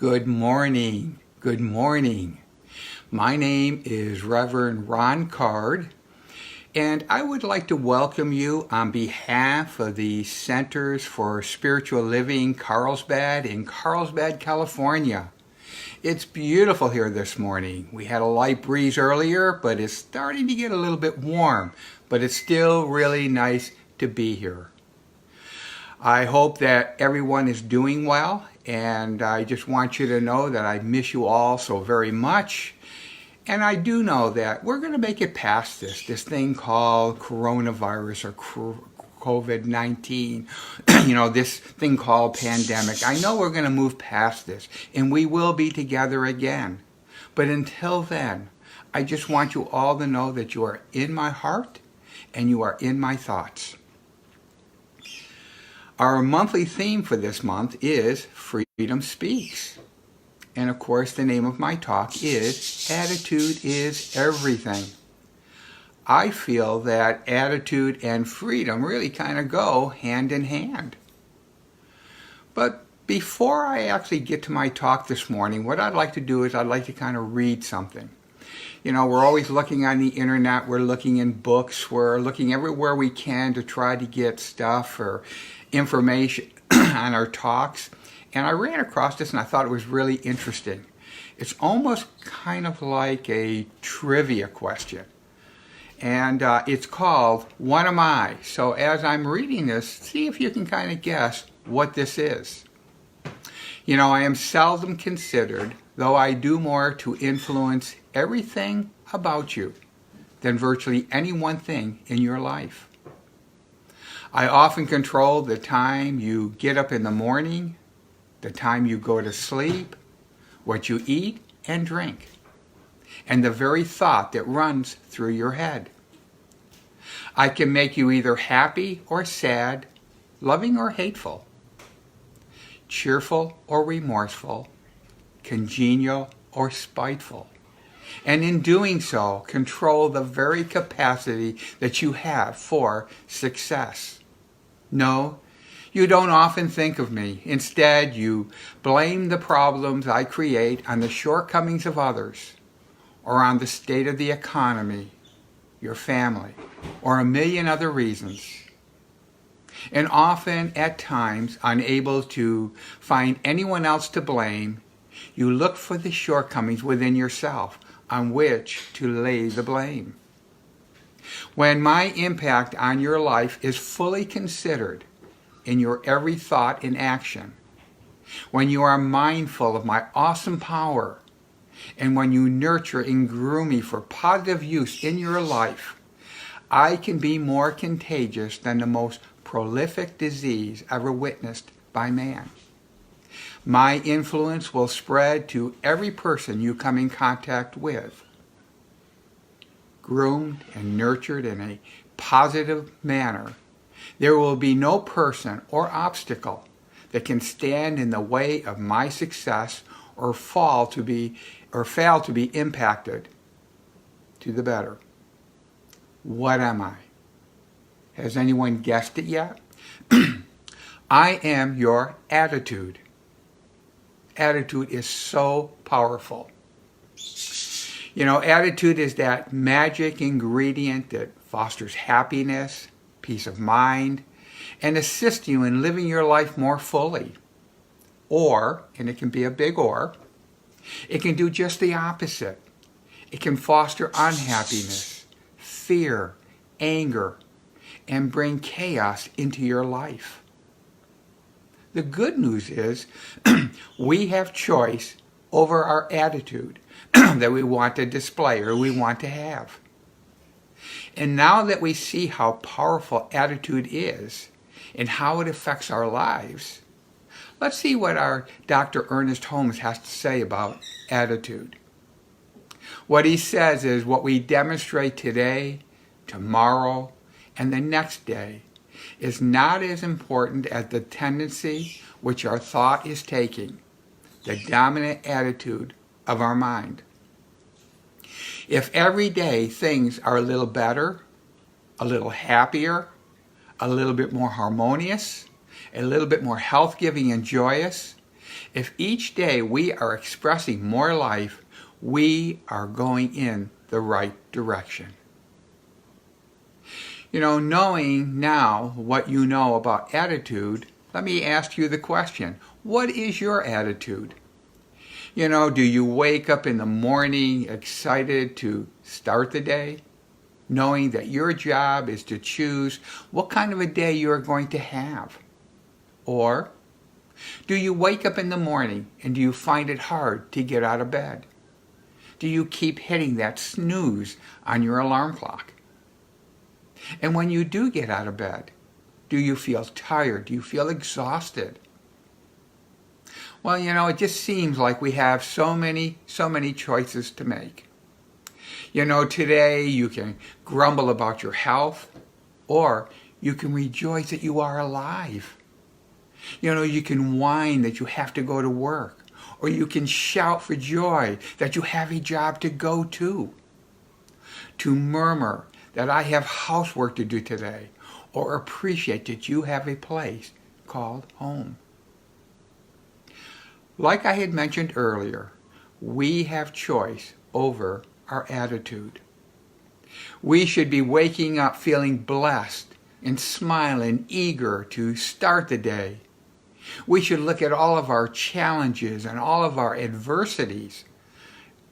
Good morning. Good morning. My name is Reverend Ron Card, and I would like to welcome you on behalf of the Centers for Spiritual Living Carlsbad in Carlsbad, California. It's beautiful here this morning. We had a light breeze earlier, but it's starting to get a little bit warm, but it's still really nice to be here. I hope that everyone is doing well, and I just want you to know that I miss you all so very much. And I do know that we're going to make it past this thing called coronavirus or COVID-19, this thing called pandemic. I know we're going to move past this, and we will be together again. But until then, I just want you all to know that you are in my heart and you are in my thoughts. Our monthly theme for this month is Freedom Speaks. And of course, the name of my talk is Attitude is Everything. I feel that attitude and freedom really kind of go hand in hand. But before I actually get to my talk this morning, what I'd like to do is I'd like to kind of read something. We're always looking on the internet, we're looking in books, we're looking everywhere we can to try to get stuff or information on our talks. And I ran across this and I thought it was really interesting. It's almost kind of like a trivia question. And it's called, What Am I? So as I'm reading this, see if you can kind of guess what this is. I am seldom considered, though I do more to influence everything about you than virtually any one thing in your life. I often control the time you get up in the morning, the time you go to sleep, what you eat and drink, and the very thought that runs through your head. I can make you either happy or sad, loving or hateful, cheerful or remorseful, congenial or spiteful, and in doing so, control the very capacity that you have for success. No, you don't often think of me. Instead, you blame the problems I create on the shortcomings of others, or on the state of the economy, your family, or a million other reasons. And often, at times, unable to find anyone else to blame, you look for the shortcomings within yourself on which to lay the blame. When my impact on your life is fully considered in your every thought and action, when you are mindful of my awesome power, and when you nurture and groom me for positive use in your life, I can be more contagious than the most prolific disease ever witnessed by man. My influence will spread to every person you come in contact with. Groomed and nurtured in a positive manner, there will be no person or obstacle that can stand in the way of my success or fail to be impacted to the better. What am I? Has anyone guessed it yet? I am your attitude. Attitude is so powerful. Attitude is that magic ingredient that fosters happiness, peace of mind, and assists you in living your life more fully. Or, and it can be a big or, it can do just the opposite. It can foster unhappiness, fear, anger, and bring chaos into your life. The good news is we have choice over our attitude that we want to display or we want to have. And now that we see how powerful attitude is and how it affects our lives, let's see what our Dr. Ernest Holmes has to say about attitude. What he says is what we demonstrate today, tomorrow, and the next day is not as important as the tendency which our thought is taking, the dominant attitude of our mind. If every day things are a little better, a little happier, a little bit more harmonious, a little bit more health-giving and joyous, If each day we are expressing more life, we are going in the right direction. Knowing now what you know about attitude, let me ask you the question. What is your attitude? Do you wake up in the morning excited to start the day, knowing that your job is to choose what kind of a day you are going to have? Or do you wake up in the morning and do you find it hard to get out of bed? Do you keep hitting that snooze on your alarm clock? And when you do get out of bed, do you feel tired? Do you feel exhausted? Well, it just seems like we have so many choices to make. Today you can grumble about your health, or you can rejoice that you are alive. You can whine that you have to go to work, or you can shout for joy that you have a job to go to. To murmur that I have housework to do today, or appreciate that you have a place called home. Like I had mentioned earlier, we have choice over our attitude. We should be waking up feeling blessed and smiling, eager to start the day. We should look at all of our challenges and all of our adversities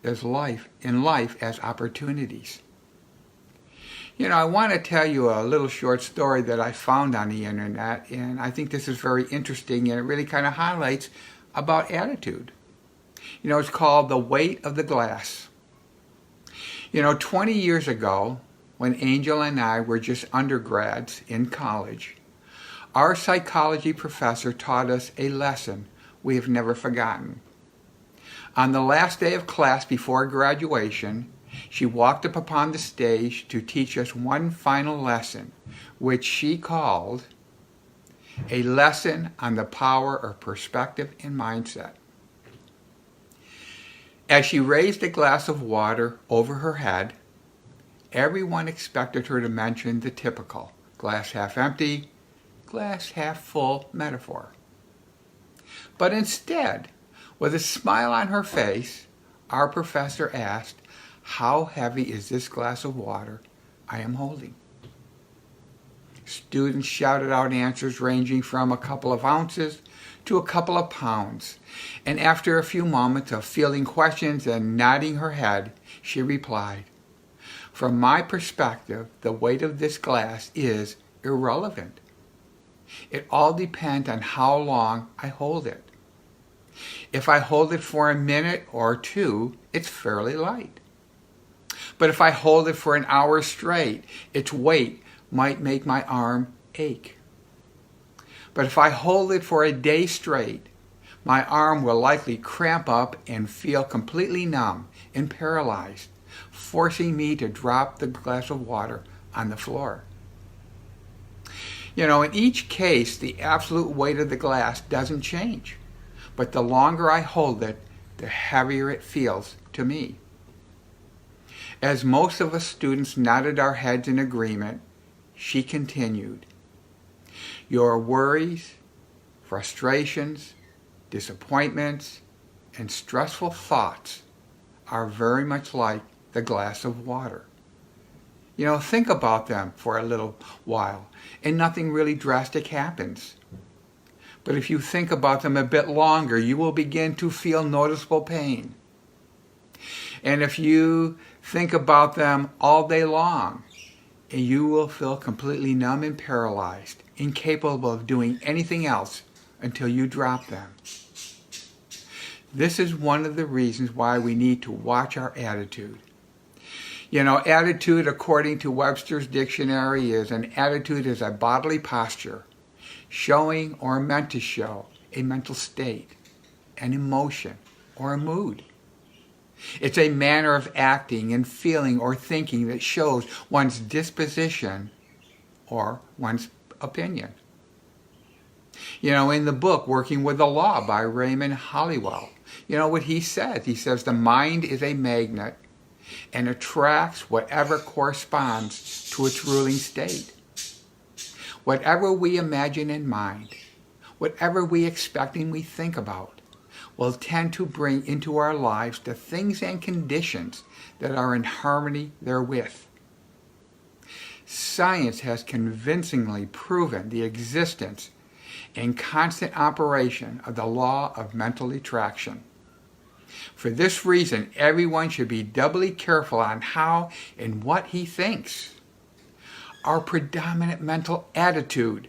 as life as opportunities. I want to tell you a little short story that I found on the internet, and I think this is very interesting, and it really kind of highlights about attitude. It's called The Weight of the Glass. 20 years ago, when Angel and I were just undergrads in college, our psychology professor taught us a lesson we have never forgotten. On the last day of class before graduation, she walked up upon the stage to teach us one final lesson, which she called a lesson on the power of perspective and mindset. As she raised a glass of water over her head, everyone expected her to mention the typical glass half empty, glass half full metaphor. But instead, with a smile on her face, our professor asked, "How heavy is this glass of water I am holding?" Students shouted out answers ranging from a couple of ounces to a couple of pounds, and after a few moments of fielding questions and nodding her head, she replied, "From my perspective, the weight of this glass is irrelevant. It all depends on how long I hold it. If I hold it for a minute or two, it's fairly light. But if I hold it for an hour straight, its weight might make my arm ache. But if I hold it for a day straight, my arm will likely cramp up and feel completely numb and paralyzed, forcing me to drop the glass of water on the floor." In each case, the absolute weight of the glass doesn't change, but the longer I hold it, the heavier it feels to me. As most of us students nodded our heads in agreement, she continued, "Your worries, frustrations, disappointments, and stressful thoughts are very much like the glass of water. Think about them for a little while, and nothing really drastic happens. But if you think about them a bit longer, you will begin to feel noticeable pain. And if you think about them all day long, you will feel completely numb and paralyzed, incapable of doing anything else until you drop them. This is one of the reasons why we need to watch our attitude. Attitude, according to Webster's dictionary, is an attitude is a bodily posture, showing or meant to show a mental state, an emotion, or a mood. It's a manner of acting and feeling or thinking that shows one's disposition or one's opinion. In the book Working with the Law by Raymond Halliwell, what he says? He says the mind is a magnet and attracts whatever corresponds to its ruling state. Whatever we imagine in mind, whatever we expect and we think about, will tend to bring into our lives the things and conditions that are in harmony therewith. Science has convincingly proven the existence and constant operation of the law of mental attraction. For this reason, everyone should be doubly careful on how and what he thinks. Our predominant mental attitude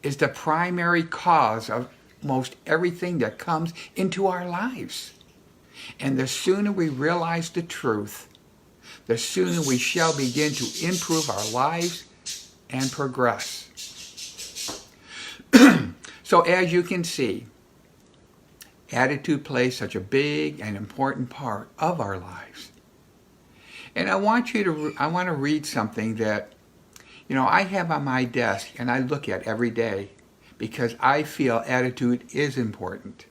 is the primary cause of most everything that comes into our lives. And the sooner we realize the truth, the sooner we shall begin to improve our lives and progress. So as you can see, attitude plays such a big and important part of our lives. And I want to read something that, I have on my desk and I look at every day because I feel attitude is important.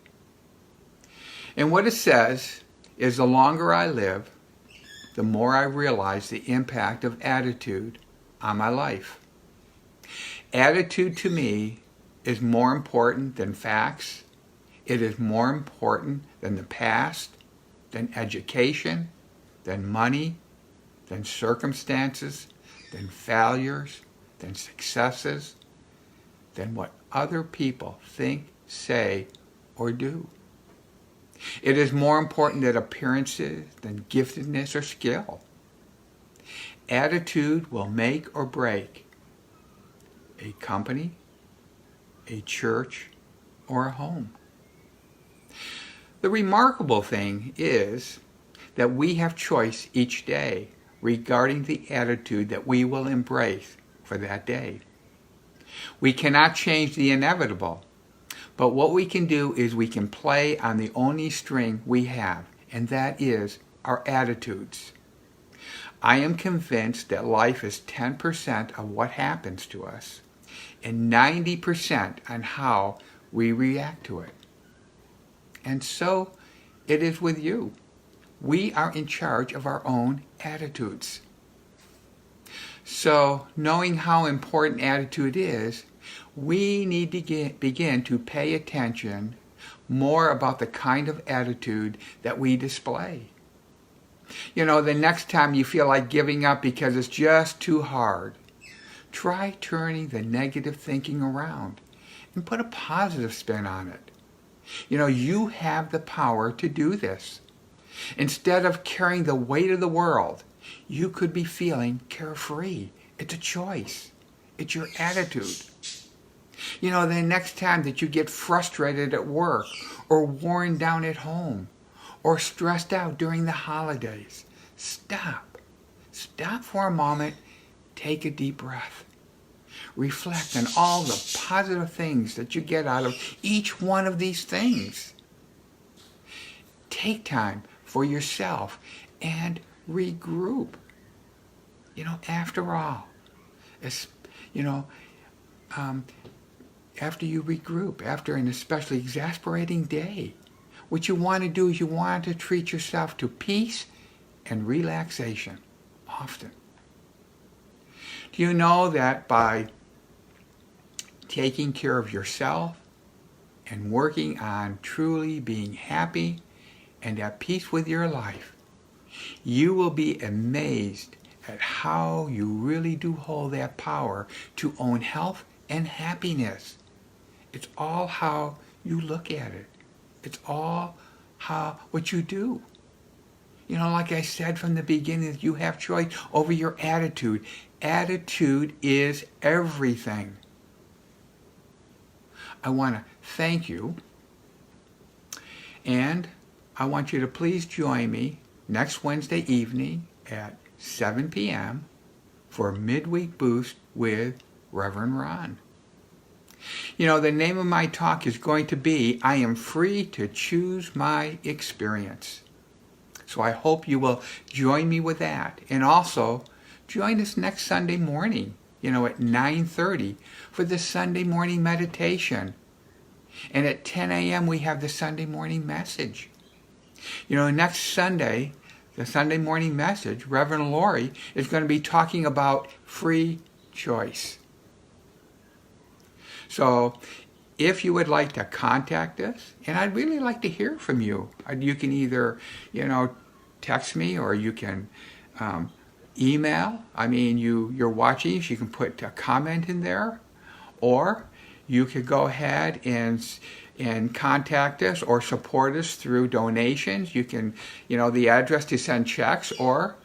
And what it says is, the longer I live, the more I realize the impact of attitude on my life. Attitude to me is more important than facts. It is more important than the past, than education, than money, than circumstances, than failures, than successes, than what other people think, say, or do. It is more important than appearances, than giftedness or skill. Attitude will make or break a company, a church, or a home. The remarkable thing is that we have choice each day regarding the attitude that we will embrace for that day. We cannot change the inevitable, but what we can do is we can play on the only string we have, and that is our attitudes. I am convinced that life is 10% of what happens to us and 90% on how we react to it. And so it is with you. We are in charge of our own attitudes. So, knowing how important attitude is, we need to begin to pay attention more about the kind of attitude that we display. The next time you feel like giving up because it's just too hard, try turning the negative thinking around and put a positive spin on it. You have the power to do this. Instead of carrying the weight of the world, you could be feeling carefree. It's a choice. It's your attitude. The next time that you get frustrated at work or worn down at home or stressed out during the holidays, stop. Stop for a moment. Take a deep breath. Reflect on all the positive things that you get out of each one of these things. Take time for yourself and regroup. After all, after you regroup, after an especially exasperating day, what you want to do is you want to treat yourself to peace and relaxation often. Do you know that by taking care of yourself and working on truly being happy and at peace with your life, you will be amazed at how you really do hold that power to own health and happiness. It's all how you look at it. It's all what you do. Like I said from the beginning, you have choice over your attitude. Attitude is everything. I want to thank you, and I want you to please join me next Wednesday evening at 7 p.m. for Midweek Boost with Reverend Ron. The name of my talk is going to be, I Am Free to Choose My Experience. So I hope you will join me with that. And also, join us next Sunday morning, at 9:30 for the Sunday morning meditation. And at 10 a.m. we have the Sunday morning message. Next Sunday, the Sunday morning message, Reverend Lori is going to be talking about free choice. So if you would like to contact us, and I'd really like to hear from you. You can either, text me, or you can email. I mean, you're watching, so you can put a comment in there, or you could go ahead and contact us or support us through donations. You can, the address to send checks, or,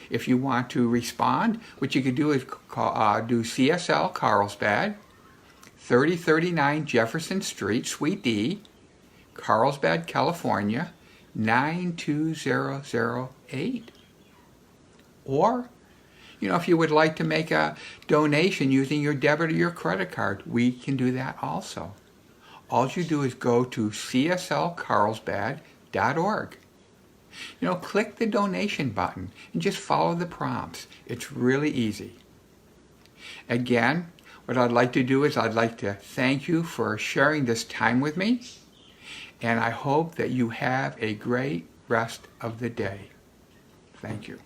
if you want to respond, what you could do is do CSL Carlsbad, 3039 Jefferson Street, Suite D, Carlsbad, California, 92008. Or, if you would like to make a donation using your debit or your credit card, we can do that also. All you do is go to cslcarlsbad.org. Click the donation button and just follow the prompts. It's really easy. Again, what I'd like to do is I'd like to thank you for sharing this time with me, and I hope that you have a great rest of the day. Thank you.